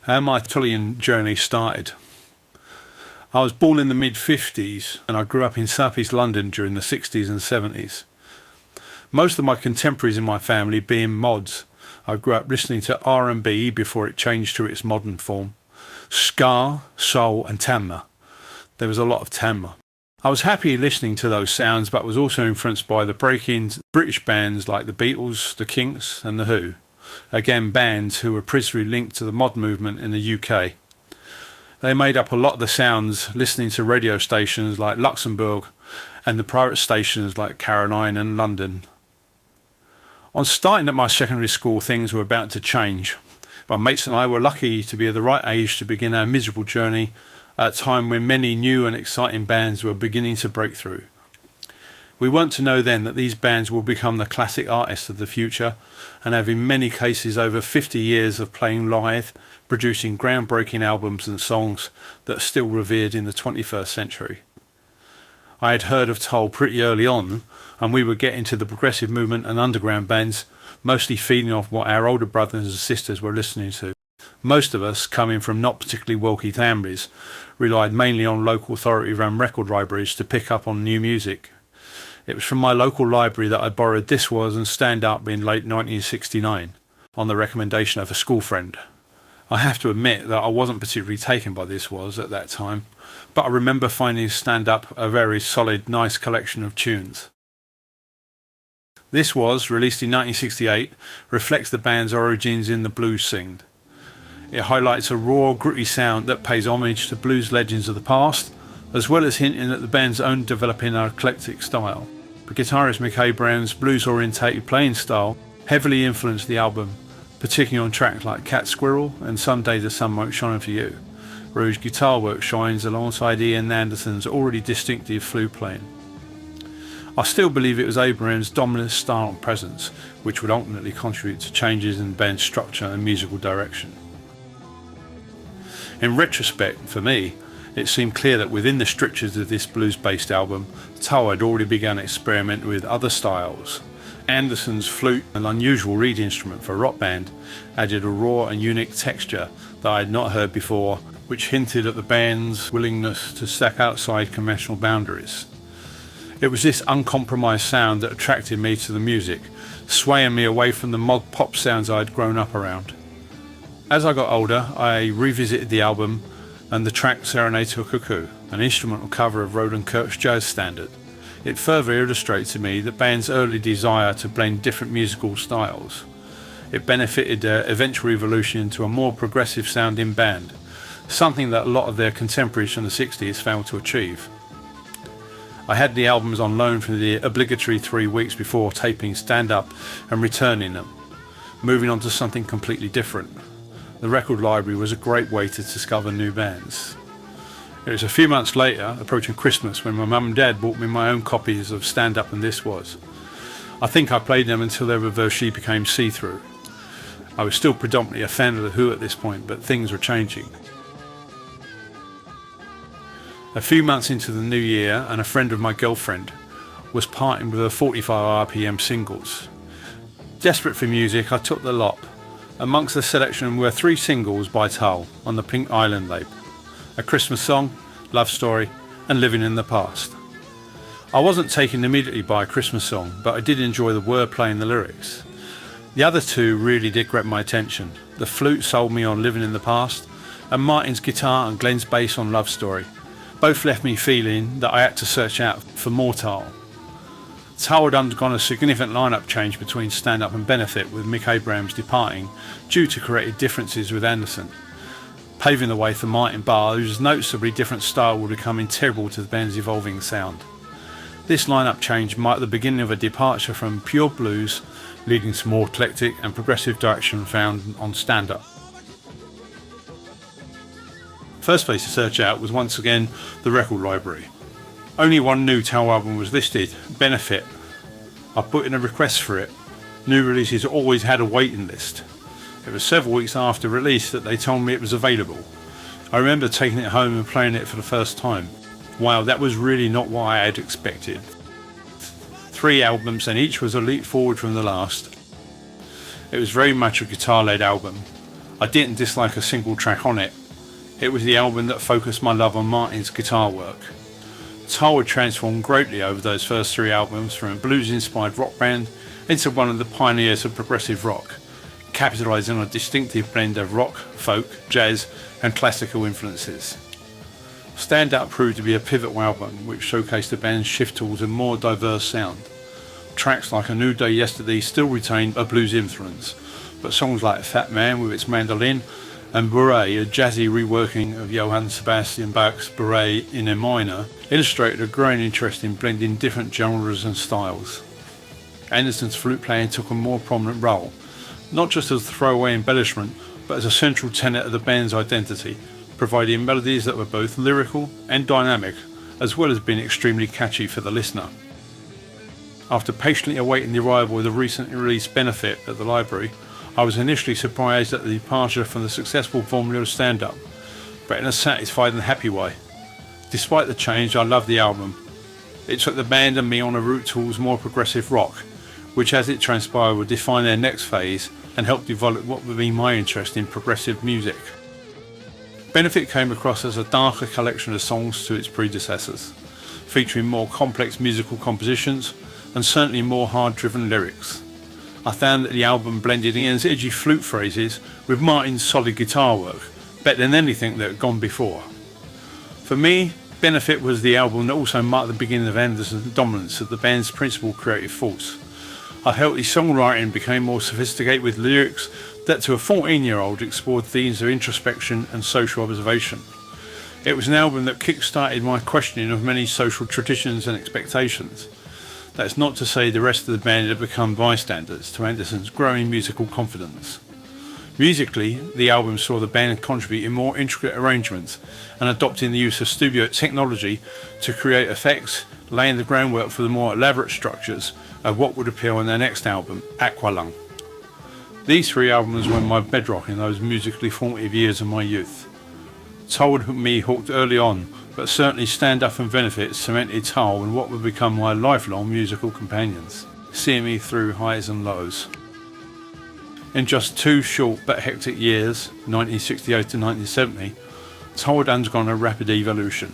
How my Tullian journey started. I was born in the mid-50s and I grew up in southeast London during the 60s and 70s. Most of my contemporaries in my family being mods. I grew up listening to R&B before it changed to its modern form. Ska, soul and Tamma. There was a lot of Tamma. I was happy listening to those sounds, but was also influenced by the break-ins British bands like the Beatles, the Kinks and the Who. Again, bands who were principally linked to the mod movement in the UK. They made up a lot of the sounds listening to radio stations like Luxembourg and the private stations like Caroline and London. On starting at my secondary school, things were about to change. My mates and I were lucky to be at the right age to begin our miserable journey at a time when many new and exciting bands were beginning to break through. We weren't to know then that these bands will become the classic artists of the future and have in many cases over 50 years of playing live, producing groundbreaking albums and songs that are still revered in the 21st century. I had heard of Tull pretty early on, and we were getting to the progressive movement and underground bands, mostly feeding off what our older brothers and sisters were listening to. Most of us, coming from not particularly wealthy families, relied mainly on local authority-run record libraries to pick up on new music. It was from my local library that I borrowed This Was and Stand Up in late 1969, on the recommendation of a school friend. I have to admit that I wasn't particularly taken by This Was at that time, but I remember finding Stand Up a very solid, nice collection of tunes. This Was, released in 1968, reflects the band's origins in the blues scene. It highlights a raw, gritty sound that pays homage to blues legends of the past, as well as hinting at the band's own developing an eclectic style. The guitarist Mick Abraham's blues-orientated playing style heavily influenced the album, particularly on tracks like Cat Squirrel and Someday the Sun Won't Shine For You, where his guitar work shines alongside Ian Anderson's already distinctive flute playing. I still believe it was Abraham's dominant style and presence which would ultimately contribute to changes in the band's structure and musical direction. In retrospect, for me, it seemed clear that within the strictures of this blues-based album, Tull had already begun experimenting with other styles. Anderson's flute, an unusual reed instrument for a rock band, added a raw and unique texture that I had not heard before, which hinted at the band's willingness to step outside conventional boundaries. It was this uncompromised sound that attracted me to the music, swaying me away from the mod pop sounds I had grown up around. As I got older, I revisited the album and the track Serenade to a Cuckoo, an instrumental cover of Roland Kirk's jazz standard. It further illustrates to me the band's early desire to blend different musical styles. It benefited their eventual evolution into a more progressive sounding band, something that a lot of their contemporaries from the 60s failed to achieve. I had the albums on loan for the obligatory 3 weeks before taping Stand Up and returning them, moving on to something completely different. The record library was a great way to discover new bands. It was a few months later, approaching Christmas, when my mum and dad bought me my own copies of Stand Up and This Was. I think I played them until their reverse sheet became see-through. I was still predominantly a fan of the Who at this point, but things were changing. A few months into the new year, and a friend of my girlfriend was parting with her 45 RPM singles. Desperate for music, I took the lot. Amongst the selection were 3 singles by Tull on the Pink Island label: A Christmas Song, Love Story and Living in the Past. I wasn't taken immediately by A Christmas Song, but I did enjoy the wordplay and the lyrics. The other 2 really did grab my attention. The flute sold me on Living in the Past, and Martin's guitar and Glenn's bass on Love Story. Both left me feeling that I had to search out for more Tull. Tull had undergone a significant lineup change between Stand Up and Benefit, with Mick Abraham's departing due to creative differences with Anderson, paving the way for Martin Barr, whose noticeably different style would become integral to the band's evolving sound. This lineup change marked the beginning of a departure from pure blues, leading to more eclectic and progressive direction found on Stand Up. First place to search out was once again the record library. Only one new Tull album was listed, Benefit. I put in a request for it. New releases always had a waiting list. It was several weeks after release that they told me it was available. I remember taking it home and playing it for the first time. Wow, that was really not what I had expected. 3 albums and each was a leap forward from the last. It was very much a guitar-led album. I didn't dislike a single track on it. It was the album that focused my love on Martin's guitar work. Tull had transformed greatly over those first 3 albums from a blues-inspired rock band into one of the pioneers of progressive rock, capitalising on a distinctive blend of rock, folk, jazz and classical influences. Stand Up proved to be a pivotal album which showcased the band's shift towards a more diverse sound. Tracks like A New Day Yesterday still retained a blues influence, but songs like Fat Man with its mandolin and Bourrée, a jazzy reworking of Johann Sebastian Bach's Bourrée in A minor, illustrated a growing interest in blending different genres and styles. Anderson's flute playing took a more prominent role, not just as a throwaway embellishment, but as a central tenet of the band's identity, providing melodies that were both lyrical and dynamic, as well as being extremely catchy for the listener. After patiently awaiting the arrival of the recently released Benefit at the library, I was initially surprised at the departure from the successful formula of Stand Up, but in a satisfied and happy way. Despite the change, I loved the album. It took the band and me on a route towards more progressive rock, which as it transpired would define their next phase and help develop what would be my interest in progressive music. Benefit came across as a darker collection of songs to its predecessors, featuring more complex musical compositions and certainly more hard-driven lyrics. I found that the album blended Ian's edgy flute phrases with Martin's solid guitar work, better than anything that had gone before. For me, Benefit was the album that also marked the beginning of Anderson's dominance of the band's principal creative force. I felt his songwriting became more sophisticated with lyrics that to a 14-year-old explored themes of introspection and social observation. It was an album that kick-started my questioning of many social traditions and expectations. That's not to say the rest of the band had become bystanders to Anderson's growing musical confidence. Musically, the album saw the band contributing more intricate arrangements and adopting the use of studio technology to create effects, laying the groundwork for the more elaborate structures of what would appear on their next album, Aqualung. These 3 albums were my bedrock in those musically formative years of my youth. Tull had me hooked early on, but certainly Stand Up and Benefit cemented Tull in what would become my lifelong musical companions, seeing me through highs and lows. In just 2 short but hectic years, 1968 to 1970, Tull had undergone a rapid evolution.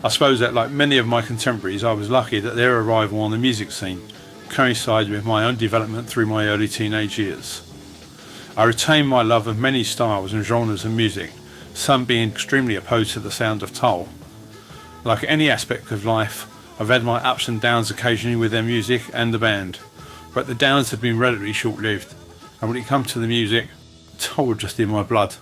I suppose that like many of my contemporaries, I was lucky that their arrival on the music scene coincided with my own development through my early teenage years. I retained my love of many styles and genres of music, some being extremely opposed to the sound of Tull. Like any aspect of life, I've had my ups and downs occasionally with their music and the band, but the downs have been relatively short-lived, and when it comes to the music, Tull was just in my blood.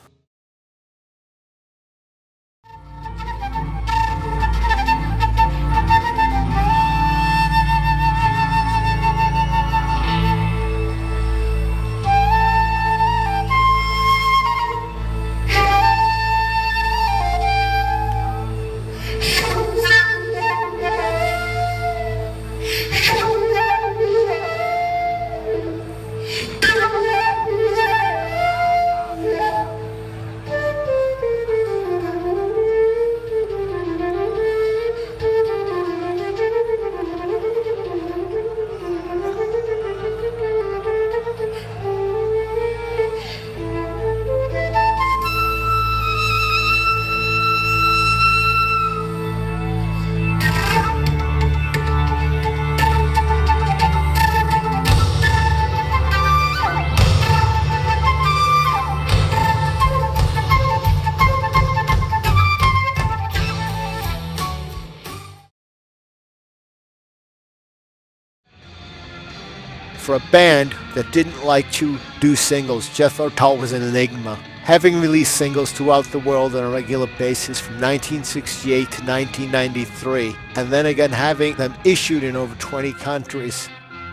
For a band that didn't like to do singles, Jethro Tull was an enigma. Having released singles throughout the world on a regular basis from 1968 to 1993, and then again having them issued in over 20 countries.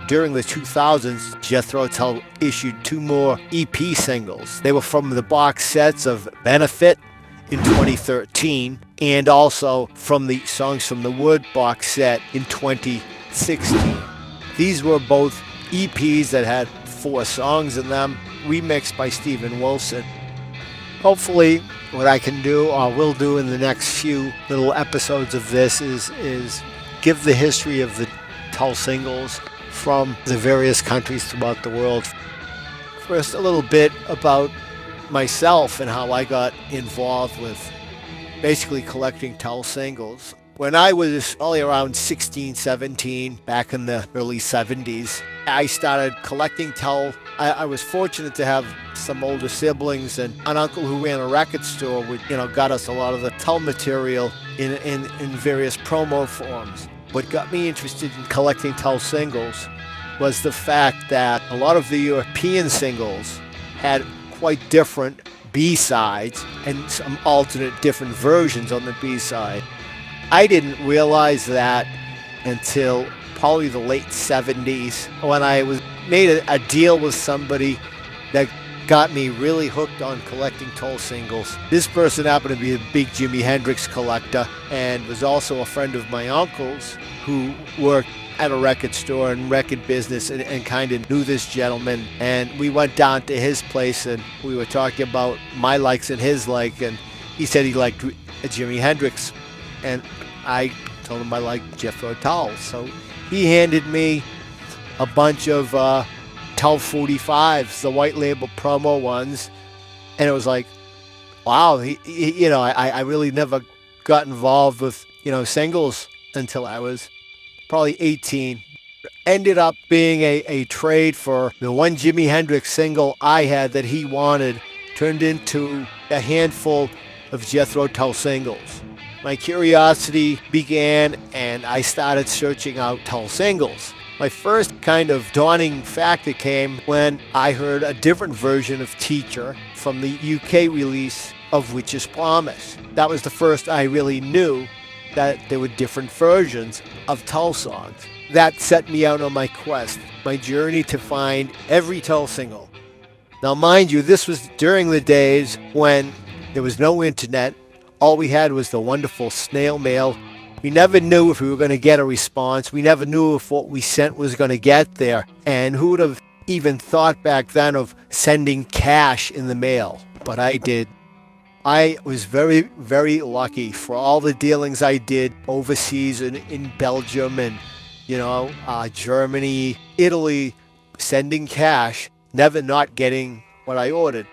During the 2000s, Jethro Tull issued 2 more EP singles. They were from the box sets of Benefit in 2013, and also from the Songs from the Wood box set in 2016. These were both EPs that had 4 songs in them, remixed by Steven Wilson. Hopefully, what I can do, or will do in the next few little episodes of this is give the history of the Tull singles from the various countries throughout the world. First, a little bit about myself and how I got involved with basically collecting Tull singles. When I was probably around 16, 17, back in the early 70s, I started collecting Tull. I was fortunate to have some older siblings and an uncle who ran a record store, got us a lot of the Tull material in various promo forms. What got me interested in collecting Tull singles was the fact that a lot of the European singles had quite different B-sides and some alternate different versions on the B-side. I didn't realize that until probably the late 70s when I made a deal with somebody that got me really hooked on collecting Tull singles. This person happened to be a big Jimi Hendrix collector and was also a friend of my uncle's who worked at a record store and record business and kind of knew this gentleman. And we went down to his place and we were talking about my likes and his like, and he said he liked Jimi Hendrix. And I told him I liked Jethro Tull. So he handed me a bunch of Tull 45s, the white label promo ones. And it was like, wow, I really never got involved with, singles until I was probably 18. Ended up being a trade for the one Jimi Hendrix single I had that he wanted, turned into a handful of Jethro Tull singles. My curiosity began and I started searching out Tull singles. My first kind of dawning factor came when I heard a different version of Teacher from the UK release of Witch's Promise. That was the first I really knew that there were different versions of Tull songs. That set me out on my quest, my journey to find every Tull single. Now mind you, this was during the days when there was no internet. All we had was the wonderful snail mail. We never knew if we were going to get a response. We never knew if what we sent was going to get there. And who would have even thought back then of sending cash in the mail? But I did. I was very, very lucky for all the dealings I did overseas in Belgium and, Germany, Italy, sending cash, never not getting what I ordered.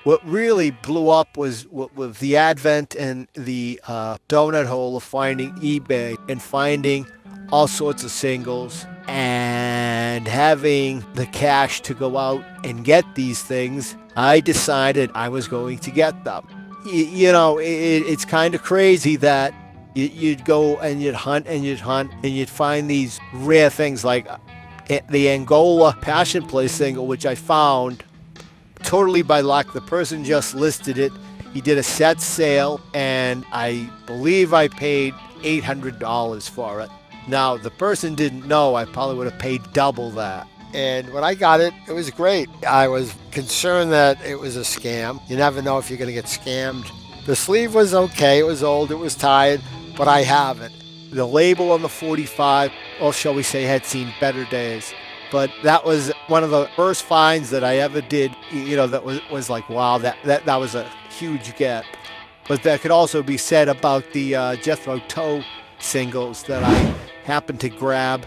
What really blew up was with the advent and the donut hole of finding eBay and finding all sorts of singles and having the cash to go out and get these things. I decided I was going to get them. It's kind of crazy that you'd go and you'd hunt and you'd find these rare things like the Angola Passion Play single, which I found totally by luck. The person just listed it. He did a set sale and I believe I paid $800 for it. Now, the person didn't know I probably would have paid double that. And when I got it, it was great. I was concerned that it was a scam. You never know if you're going to get scammed. The sleeve was okay. It was old. It was tired, but I have it. The label on the 45, or shall we say, had seen better days. But that was one of the first finds that I ever did, that was like, wow, that was a huge get. But that could also be said about the Jethro Tull singles that I happened to grab.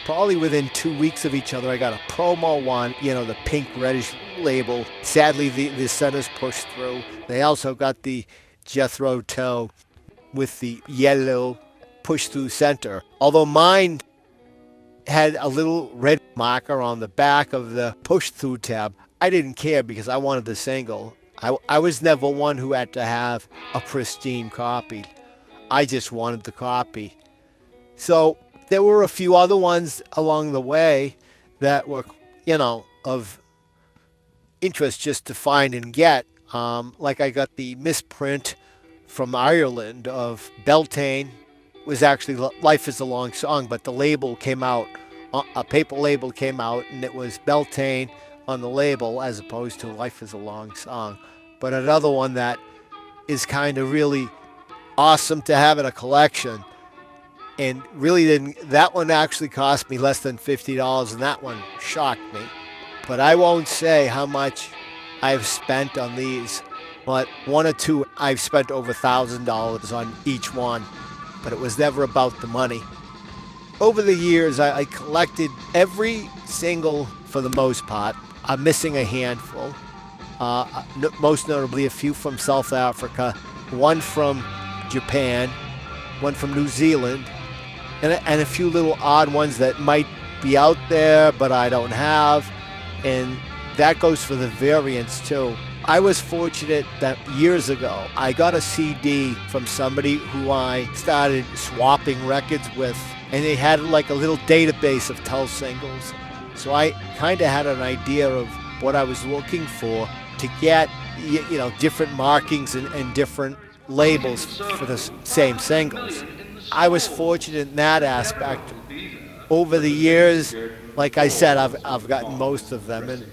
Probably within 2 weeks of each other. I got a promo one, the pink reddish label. Sadly, the center's pushed through. They also got the Jethro Tull with the yellow push through center. Although mine had a little red marker on the back of the push through tab, I didn't care because I wanted the single. I was never one who had to have a pristine copy. I just wanted the copy. So there were a few other ones along the way that were, of interest just to find and get. Like I got the misprint from Ireland of Beltane. It was actually Life is a Long Song, but the label came out, a paper label came out, and it was Beltane on the label as opposed to Life is a Long Song. But another one that is kind of really awesome to have in a collection. And really that one actually cost me less than $50, and that one shocked me. But I won't say how much I've spent on these, but one or two I've spent over $1,000 on each one, but it was never about the money. Over the years, I collected every single for the most part. I'm missing a handful. most notably a few from South Africa, one from Japan, one from New Zealand, and a few little odd ones that might be out there but I don't have, and that goes for the variants too. I was fortunate that years ago I got a CD from somebody who I started swapping records with, and they had like a little database of Tull singles. So I kind of had an idea of what I was looking for to get, different markings and different labels for the same singles. I was fortunate in that aspect. Over the years, like I said, I've gotten most of them, and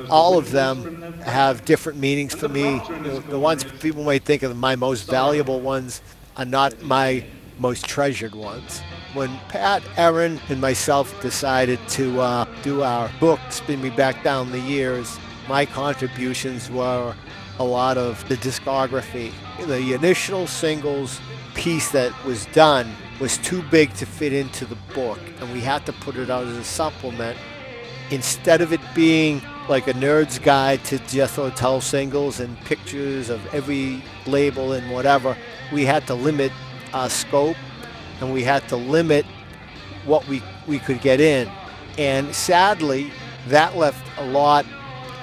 all of them have different meanings for me. The ones people might think of my most valuable ones are not my most treasured ones. When Pat, Aaron, and myself decided to do our book, Spin Me Back Down the Years, my contributions were a lot of the discography. The initial singles piece that was done was too big to fit into the book, and we had to put it out as a supplement. Instead of it being like a nerd's guide to Jethro Tull singles and pictures of every label and whatever, we had to limit our scope, and we had to limit what we could get in. And sadly, that left a lot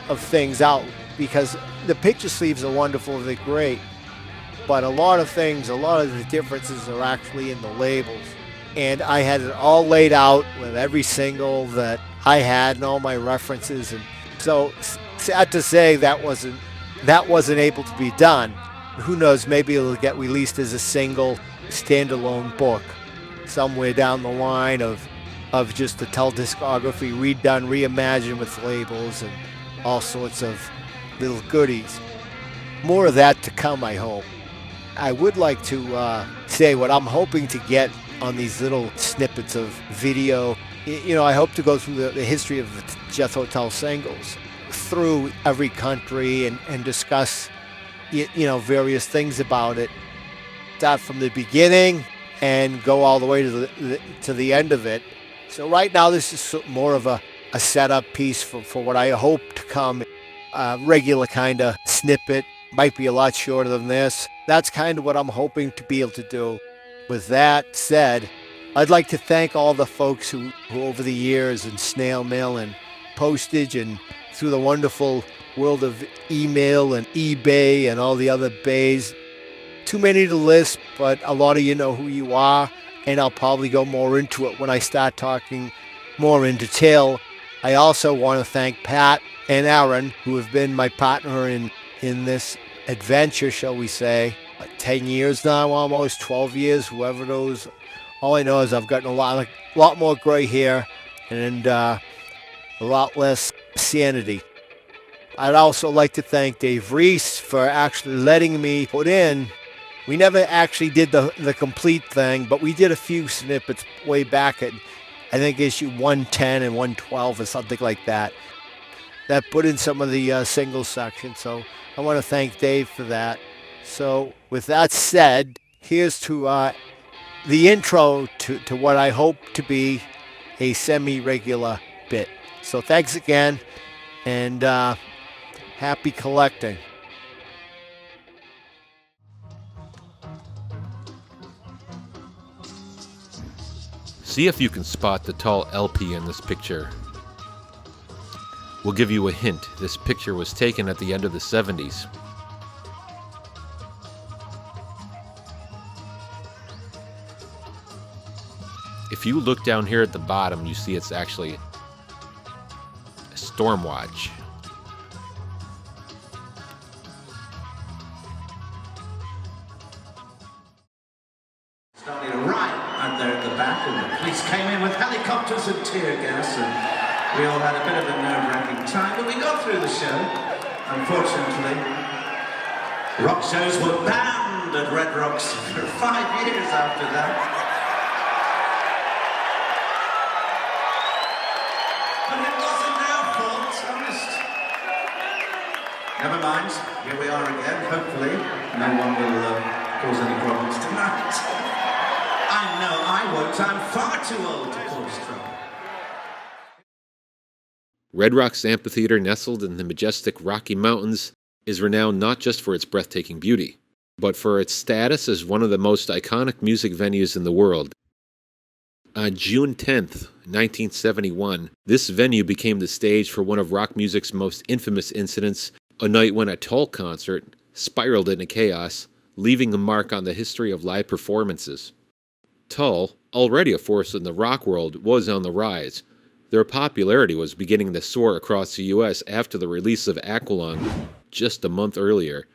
of things out, because the picture sleeves are wonderful, they're great, but a lot of the differences are actually in the labels. And I had it all laid out with every single that I had and all my references, and so sad to say that wasn't able to be done. Who knows, maybe it'll get released as a single standalone book somewhere down the line of just the Tull discography redone, reimagined with labels and all sorts of little goodies. More of that to come, I hope. I would like to say what I'm hoping to get on these little snippets of video. I hope to go through the history of the Jethro Tull singles through every country and discuss various things about it. Start from the beginning and go all the way to the end of it. So right now this is more of a setup piece for what I hope to come. Regular kind of snippet, might be a lot shorter than this. That's kind of what I'm hoping to be able to do. With that said, I'd like to thank all the folks who over the years in snail mail and postage and through the wonderful world of email and eBay and all the other bays. Too many to list, but a lot of you know who you are, and I'll probably go more into it when I start talking more in detail. I also want to thank Pat and Aaron, who have been my partner in this adventure, shall we say, 10 years now, almost 12 years, whoever knows. All I know is I've gotten a lot more gray hair and a lot less sanity. I'd also like to thank Dave Reese for actually letting me put in. We never actually did the complete thing, but we did a few snippets way back at, I think, issue 110 and 112 or something like that. That put in some of the single sections, so I want to thank Dave for that. So with that said, here's to the intro to what I hope to be a semi-regular bit. So thanks again, and happy collecting. See if you can spot the Tull LP in this picture. We'll give you a hint. This picture was taken at the end of the 70s. If you look down here at the bottom, you see it's actually a storm watch. Started a riot out there at the back, and the police came in with helicopters and tear gas, and we all had a bit of a nerve-wracking time, but we got through the show, unfortunately. Rock shows were banned at Red Rocks for 5 years after that. But it wasn't our fault, honest. Never mind, here we are again, hopefully. No one will cause any problems tonight. I know I won't, I'm far too old to cause trouble. Red Rocks Amphitheater, nestled in the majestic Rocky Mountains, is renowned not just for its breathtaking beauty, but for its status as one of the most iconic music venues in the world. On June 10th, 1971, this venue became the stage for one of rock music's most infamous incidents, a night when a Tull concert spiraled into chaos, leaving a mark on the history of live performances. Tull, already a force in the rock world, was on the rise. Their popularity was beginning to soar across the U.S. after the release of Aqualung just a month earlier.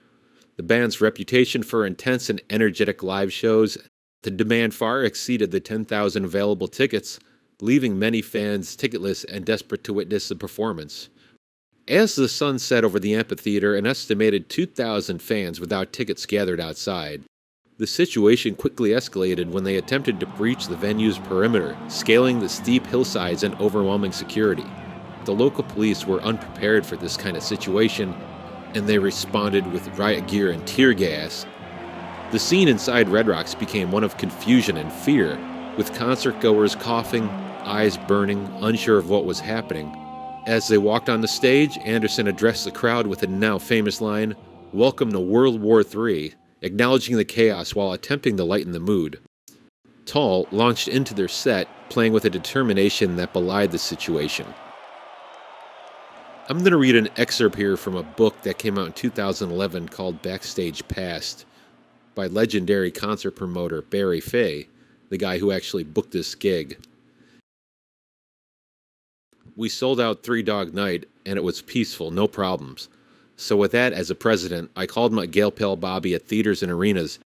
The band's reputation for intense and energetic live shows, the demand far exceeded the 10,000 available tickets, leaving many fans ticketless and desperate to witness the performance. As the sun set over the amphitheater, an estimated 2,000 fans without tickets gathered outside. The situation quickly escalated when they attempted to breach the venue's perimeter, scaling the steep hillsides and overwhelming security. The local police were unprepared for this kind of situation, and they responded with riot gear and tear gas. The scene inside Red Rocks became one of confusion and fear, with concert-goers coughing, eyes burning, unsure of what was happening. As they walked on the stage, Anderson addressed the crowd with the now famous line, "Welcome to World War III," acknowledging the chaos while attempting to lighten the mood. Tull launched into their set, playing with a determination that belied the situation. I'm going to read an excerpt here from a book that came out in 2011 called Backstage Past by legendary concert promoter Barry Fay, the guy who actually booked this gig. We sold out Three Dog Night, and it was peaceful, no problems. So with that as a precedent, I called my Gale Pal Bobby at theaters and arenas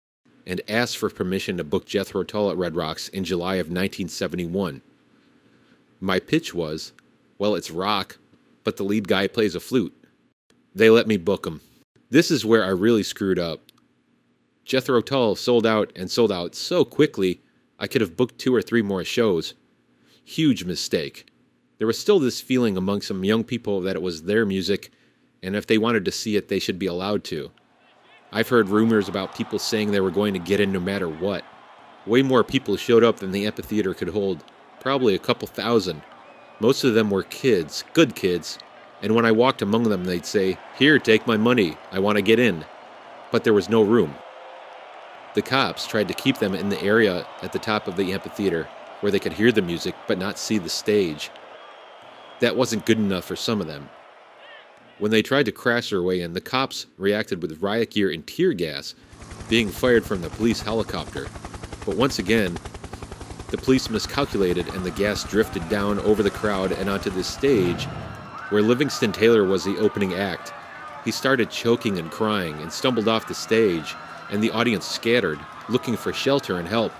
and asked for permission to book Jethro Tull at Red Rocks in July of 1971. My pitch was, well, it's rock, but the lead guy plays a flute. They let me book him. This is where I really screwed up. Jethro Tull sold out and sold out so quickly, I could have booked 2 or 3 more shows. Huge mistake. There was still this feeling among some young people that it was their music, and if they wanted to see it, they should be allowed to. I've heard rumors about people saying they were going to get in no matter what. Way more people showed up than the amphitheater could hold, probably a couple thousand. Most of them were kids, good kids, and when I walked among them, they'd say, "Here, take my money, I want to get in." But there was no room. The cops tried to keep them in the area at the top of the amphitheater, where they could hear the music but not see the stage. That wasn't good enough for some of them. When they tried to crash their way in, the cops reacted with riot gear and tear gas being fired from the police helicopter. But once again, the police miscalculated and the gas drifted down over the crowd and onto the stage where Livingston Taylor was the opening act. He started choking and crying and stumbled off the stage, and the audience scattered, looking for shelter and help.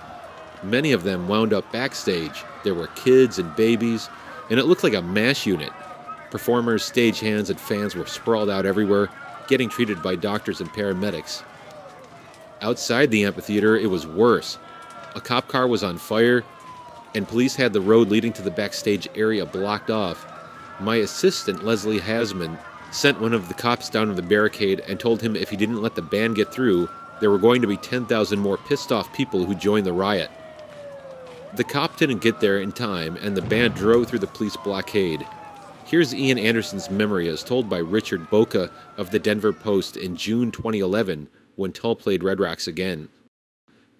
Many of them wound up backstage. There were kids and babies, and it looked like a mass unit. Performers, stagehands, and fans were sprawled out everywhere, getting treated by doctors and paramedics. Outside the amphitheater, it was worse. A cop car was on fire, and police had the road leading to the backstage area blocked off. My assistant, Leslie Hasman, sent one of the cops down to the barricade and told him if he didn't let the band get through, there were going to be 10,000 more pissed-off people who joined the riot. The cop didn't get there in time, and the band drove through the police blockade. Here's Ian Anderson's memory as told by Richard Boca of the Denver Post in June 2011 when Tull played Red Rocks again.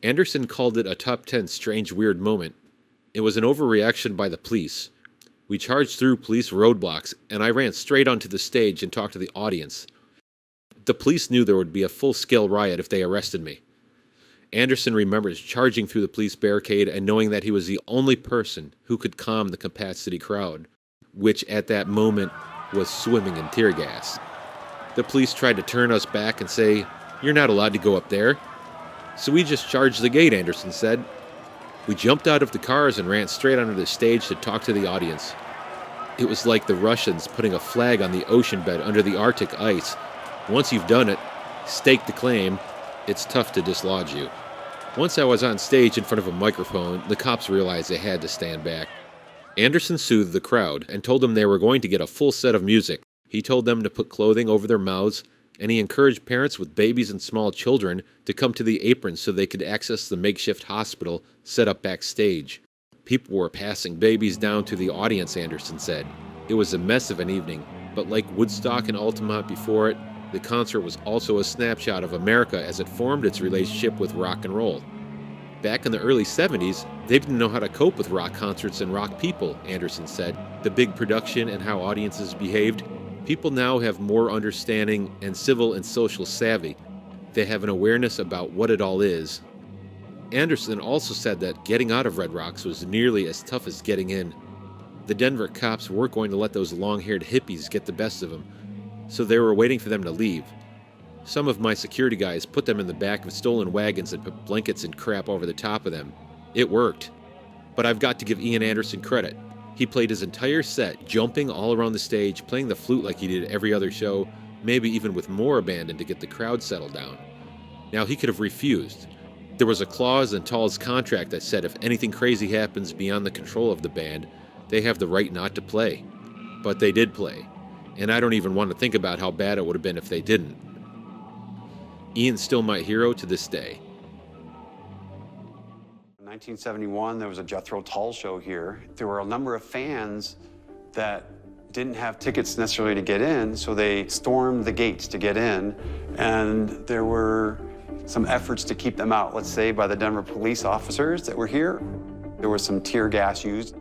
Anderson called it a top 10 strange weird moment. It was an overreaction by the police. We charged through police roadblocks, and I ran straight onto the stage and talked to the audience. The police knew there would be a full-scale riot if they arrested me. Anderson remembers charging through the police barricade and knowing that he was the only person who could calm the capacity crowd, which at that moment was swimming in tear gas. The police tried to turn us back and say, "You're not allowed to go up there." So we just charged the gate, Anderson said. We jumped out of the cars and ran straight onto the stage to talk to the audience. It was like the Russians putting a flag on the ocean bed under the Arctic ice. Once you've done it, staked the claim, it's tough to dislodge you. Once I was on stage in front of a microphone, the cops realized they had to stand back. Anderson soothed the crowd and told them they were going to get a full set of music. He told them to put clothing over their mouths, and he encouraged parents with babies and small children to come to the apron so they could access the makeshift hospital set up backstage. People were passing babies down to the audience, Anderson said. It was a mess of an evening, but like Woodstock and Altamont before it, the concert was also a snapshot of America as it formed its relationship with rock and roll. Back in the early 70s, they didn't know how to cope with rock concerts and rock people, Anderson said. The big production and how audiences behaved. People now have more understanding and civil and social savvy. They have an awareness about what it all is. Anderson also said that getting out of Red Rocks was nearly as tough as getting in. The Denver cops weren't going to let those long-haired hippies get the best of them, so they were waiting for them to leave. Some of my security guys put them in the back of stolen wagons and put blankets and crap over the top of them. It worked. But I've got to give Ian Anderson credit. He played his entire set, jumping all around the stage, playing the flute like he did every other show, maybe even with more abandon to get the crowd settled down. Now, he could have refused. There was a clause in Tull's contract that said if anything crazy happens beyond the control of the band, they have the right not to play. But they did play, and I don't even want to think about how bad it would have been if they didn't. Ian's still my hero to this day. In 1971, there was a Jethro Tull show here. There were a number of fans that didn't have tickets necessarily to get in, so they stormed the gates to get in, and there were some efforts to keep them out, let's say, by the Denver police officers that were here. There was some tear gas used.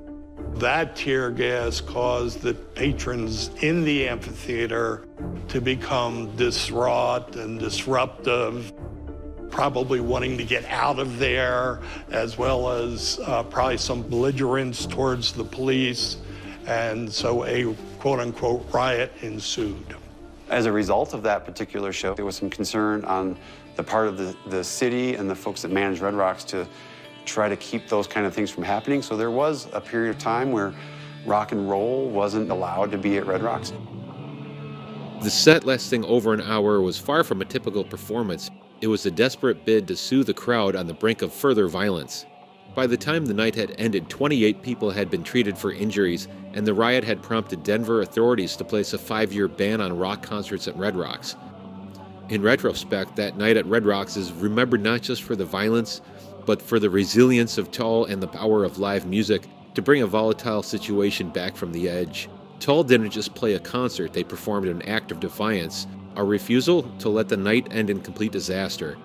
That tear gas caused the patrons in the amphitheater to become distraught and disruptive, probably wanting to get out of there, as well as probably some belligerence towards the police. And so a quote-unquote riot ensued. As a result of that particular show, there was some concern on the part of the city and the folks that manage Red Rocks to try to keep those kind of things from happening. So there was a period of time where rock and roll wasn't allowed to be at Red Rocks. The set lasting over an hour was far from a typical performance. It was a desperate bid to soothe the crowd on the brink of further violence. By the time the night had ended, 28 people had been treated for injuries, and the riot had prompted Denver authorities to place a 5-year ban on rock concerts at Red Rocks. In retrospect, that night at Red Rocks is remembered not just for the violence, but for the resilience of Tull and the power of live music to bring a volatile situation back from the edge. Tull didn't just play a concert, they performed an act of defiance, a refusal to let the night end in complete disaster.